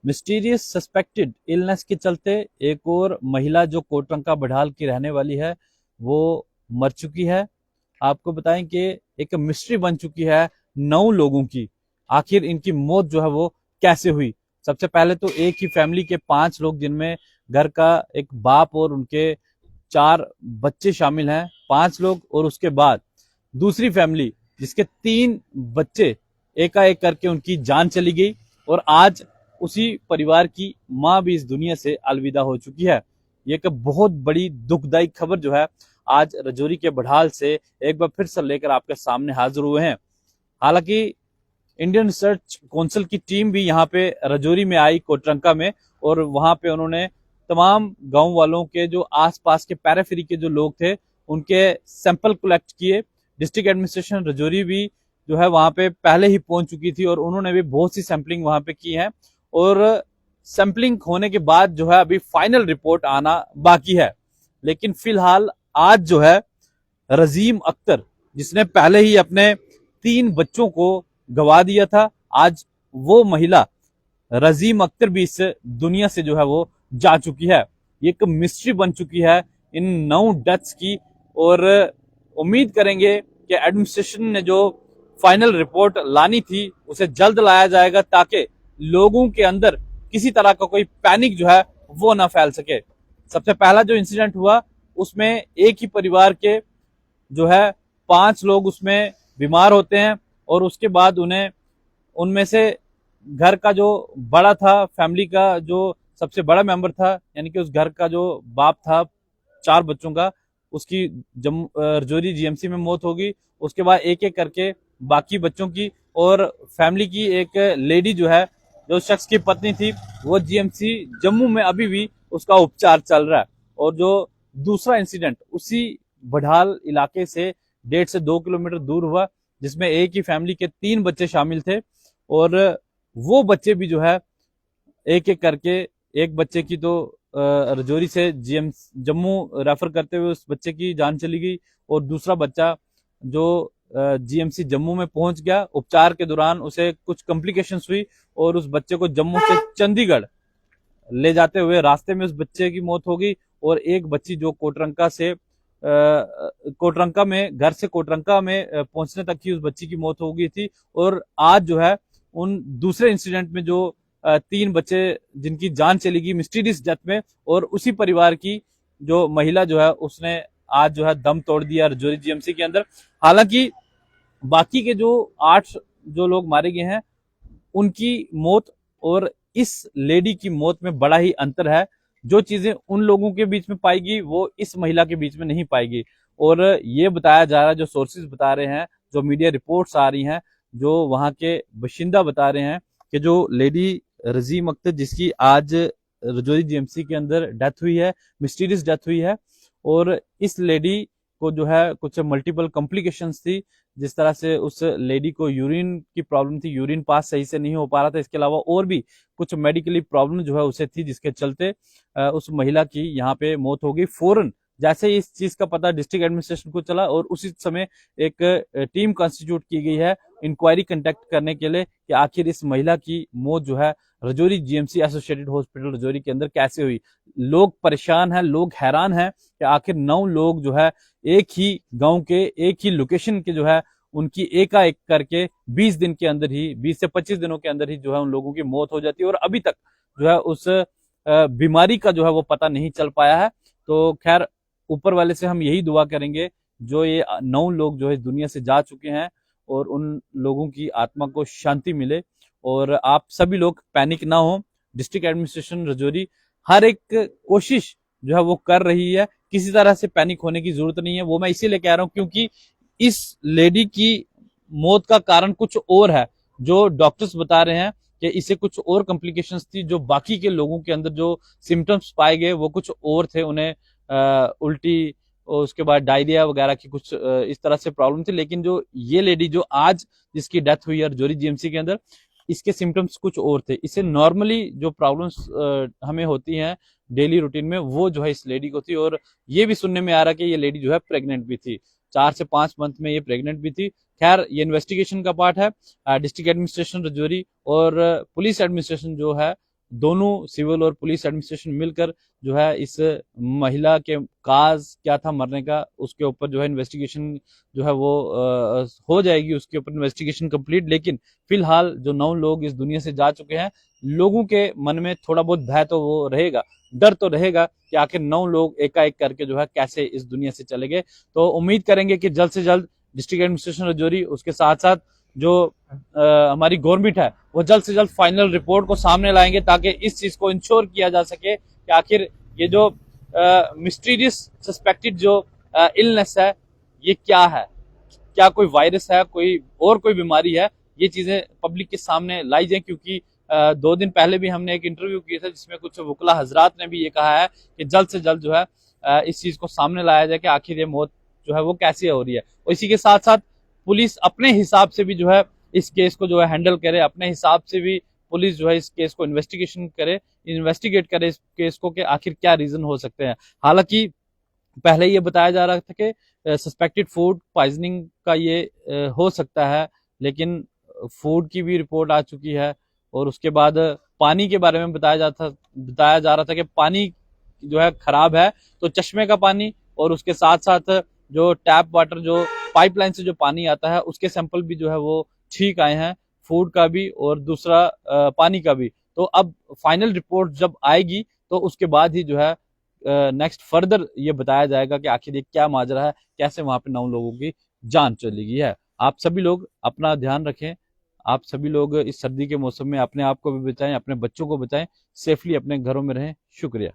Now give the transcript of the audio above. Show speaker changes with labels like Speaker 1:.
Speaker 1: Mysterious suspected illness के चलते एक और महिला जो कोटरंका बढाल की रहने वाली है वो मर चुकी है। आपको बताएं कि एक मिस्ट्री बन चुकी है 9 लोगों की। आखिर इनकी मौत जो है वो कैसे हुई। सबसे पहले तो एक ही फैमिली के 5 लोग, जिनमें घर का एक बाप और उनके 4 बच्चे शामिल हैं, 5 लोग, और उसके बाद दूसरी फैमिली जिसके 3 बच्चे, एकाएक करके उनकी जान चली गई। और आज उसी परिवार की मां भी इस दुनिया से अलविदा हो चुकी है। ये एक बहुत बड़ी दुखदायी खबर जो है आज रजौरी के बढाल से एक बार फिर से लेकर आपके सामने हाजिर हुए हैं। हालांकि इंडियन रिसर्च काउंसिल की टीम भी यहाँ पे रजौरी में आई, कोटरंका में, और वहां पे उन्होंने तमाम गांव वालों के जो आसपास के पैराफेरी के जो लोग थे उनके सैंपल कलेक्ट किए। डिस्ट्रिक्ट एडमिनिस्ट्रेशन रजौरी भी जो है वहां पे पहले ही पहुंच चुकी थी और उन्होंने भी बहुत सी सैंपलिंग वहां पे की है। और सैंपलिंग होने के बाद जो है अभी फाइनल रिपोर्ट आना बाकी है। लेकिन फिलहाल आज जो है रजीम अख्तर, जिसने पहले ही अपने 3 बच्चों को गवा दिया था, आज वो महिला रजीम अख्तर भी इस दुनिया से जो है वो जा चुकी है। ये एक मिस्ट्री बन चुकी है इन 9 डेथ्स की। और उम्मीद करेंगे कि एडमिनिस्ट्रेशन ने जो फाइनल रिपोर्ट लानी थी उसे जल्द लाया जाएगा, ताकि लोगों के अंदर किसी तरह का कोई पैनिक जो है वो ना फैल सके। सबसे पहला जो इंसिडेंट हुआ उसमें एक ही परिवार के जो है 5 लोग उसमें बीमार होते हैं और उसके बाद उन्हें, उनमें से घर का जो बड़ा था, फैमिली का जो सबसे बड़ा मेंबर था, यानी कि उस घर का जो बाप था 4 बच्चों का, उसकी रजौरी जीएमसी में मौत होगी। उसके बाद एक एक करके बाकी बच्चों की, और फैमिली की एक लेडी जो है, जो शख्स की पत्नी थी, वो जीएमसी जम्मू में अभी भी उसका उपचार चल रहा है। और जो दूसरा इंसिडेंट उसी बढाल इलाके से 1.5 से 2 किलोमीटर दूर हुआ, जिसमें एक ही फैमिली के 3 बच्चे शामिल थे। और वो बच्चे भी जो है एक एक करके, एक बच्चे की तो रजौरी से जीएम जम्मू रेफर करते हुए उस बच्चे की जान चली गई, और दूसरा बच्चा जो जीएमसी जम्मू में पहुंच गया, उपचार के दौरान उसे कुछ कॉम्प्लिकेशंस हुई और उस बच्चे को जम्मू से चंडीगढ़ ले जाते हुए रास्ते में उस बच्चे की मौत हो गई। और एक बच्ची जो कोटरंका से कोटरंका में, घर से कोटरंका में पहुंचने तक ही उस बच्ची की मौत हो गई थी। और आज जो है उन दूसरे इंसिडेंट में जो 3 बच्चे जिनकी जान चली गई मिस्टीरियस डेथ में, और उसी परिवार की जो महिला जो है उसने आज जो है दम तोड़ दिया रजौरी जीएमसी के अंदर। हालांकि बाकी के जो 8 जो लोग मारे गए हैं उनकी मौत और इस लेडी की मौत में बड़ा ही अंतर है। जो चीजें उन लोगों के बीच में पाएगी वो इस महिला के बीच में नहीं पाएगी। और ये बताया जा रहा है, जो सोर्सेज बता रहे हैं, जो मीडिया रिपोर्ट्स आ रही हैं, जो वहां के बाशिंदा बता रहे हैं कि जो लेडी रजीम अख्तर, जिसकी आज रजौरी जीएमसी के अंदर डेथ हुई है, मिस्टीरियस डेथ हुई है, और इस लेडी को जो है कुछ मल्टीपल कॉम्प्लिकेशंस थी। जिस तरह से उस लेडी को यूरिन की प्रॉब्लम थी, यूरिन पास सही से नहीं हो पा रहा था, इसके अलावा और भी कुछ मेडिकली प्रॉब्लम जो है उसे थी, जिसके चलते उस महिला की यहाँ पे मौत हो गई। फौरन जैसे ही इस चीज का पता डिस्ट्रिक्ट एडमिनिस्ट्रेशन को चला, और उसी समय एक टीम कॉन्स्टिट्यूट की गई है इंक्वायरी कंडक्ट करने के लिए कि आखिर इस महिला की मौत जो है Rajouri GMC associated hospital Rajouri के अंदर कैसे हुई। लोग परेशान हैं, लोग हैरान हैं कि आखिर 9 लोग जो है एक ही गांव के, एक ही लोकेशन के जो है, उनकी एकाएक करके 20 दिन के अंदर ही, 20 से 25 दिनों के अंदर ही जो है उन लोगों की मौत हो जाती है। और अभी तक जो है उस बीमारी का जो है वो पता नहीं चल पाया है। तो खैर, ऊपर वाले से हम यही दुआ करेंगे, जो ये 9 लोग जो है दुनिया से जा चुके हैं, और उन लोगों की आत्मा को शांति मिले। और आप सभी लोग पैनिक ना हो। डिस्ट्रिक्ट एडमिनिस्ट्रेशन रजौरी हर एक कोशिश जो है वो कर रही है, किसी तरह से पैनिक होने की जरूरत नहीं है। वो मैं इसीलिए कह रहा हूं क्योंकि इस लेडी की मौत का कारण कुछ और है। जो डॉक्टर्स बता रहे हैं कि इसे कुछ और कॉम्प्लिकेशंस थी, जो बाकी के लोगों के अंदर जो सिम्टम्स पाए गए वो कुछ और थे। उन्हें उल्टी और उसके बाद डायरिया वगैरह की कुछ इस तरह से प्रॉब्लम थी। लेकिन जो ये लेडी जो आज जिसकी डेथ हुई है रजौरी जीएमसी के अंदर, इसके सिम्टम्स कुछ और थे। इसे नॉर्मली जो प्रॉब्लम्स हमें होती हैं डेली रूटीन में, वो जो है इस लेडी को थी। और ये भी सुनने में आ रहा है कि ये लेडी जो है प्रेग्नेंट भी थी, 4 से 5 मंथ में ये प्रेग्नेंट भी थी। खैर, ये इन्वेस्टिगेशन का पार्ट है। डिस्ट्रिक्ट एडमिनिस्ट्रेशन रजौरी और पुलिस एडमिनिस्ट्रेशन जो है दोनों सिविल और पुलिस एडमिनिस्ट्रेशन मिलकर जो है इस महिला के काज क्या था मरने का, उसके ऊपर जो है इन्वेस्टिगेशन जो है वो हो जाएगी, उसके ऊपर इन्वेस्टिगेशन कंप्लीट। लेकिन फिलहाल जो 9 लोग इस दुनिया से जा चुके हैं, लोगों के मन में थोड़ा बहुत भय तो वो रहेगा, डर तो रहेगा कि आखिर 9 लोग एकाएक करके जो है कैसे इस दुनिया से चले गए। तो उम्मीद करेंगे कि जल्द से जल्द डिस्ट्रिक्ट एडमिनिस्ट्रेशन राजौरी, उसके साथ साथ जो हमारी गवर्नमेंट है, वो जल्द से जल्द फाइनल रिपोर्ट को सामने लाएंगे, ताकि इस चीज को इंश्योर किया जा सके कि आखिर ये जो मिस्टीरियस सस्पेक्टेड जो इलनेस है ये क्या है, क्या कोई वायरस है, कोई बीमारी है, ये चीजें पब्लिक के सामने लाई जाए। क्योंकि 2 दिन पहले भी हमने एक इंटरव्यू किया था जिसमें कुछ वकला हजरात ने भी ये कहा है कि जल्द से जल्द जो है इस चीज को सामने लाया जाए कि आखिर ये मौत जो है वो कैसे हो रही है। और इसी के साथ साथ पुलिस अपने हिसाब से भी जो है इस केस को जो है हैंडल करे, अपने हिसाब से भी पुलिस जो है इस केस को इन्वेस्टिगेट करे इस केस को, कि आखिर क्या रीजन हो सकते हैं। हालांकि पहले ये बताया जा रहा था कि सस्पेक्टेड फूड पॉइजनिंग का ये हो सकता है, लेकिन फूड की भी रिपोर्ट आ चुकी है। और उसके बाद पानी के बारे में बताया जा रहा था कि पानी जो है खराब है, तो चश्मे का पानी और उसके साथ साथ जो टैप वाटर, जो पाइपलाइन से जो पानी आता है, उसके सैंपल भी जो है वो ठीक आए हैं, फूड का भी और दूसरा पानी का भी। तो अब फाइनल रिपोर्ट जब आएगी तो उसके बाद ही जो है नेक्स्ट फर्दर ये बताया जाएगा कि आखिर ये क्या माजरा है, कैसे वहां पे 9 लोगों की जान चली गई है। आप सभी लोग अपना ध्यान रखें, आप सभी लोग इस सर्दी के मौसम में अपने आप को भी बचाएं, अपने बच्चों को बचाएं, सेफली अपने घरों में रहें। शुक्रिया।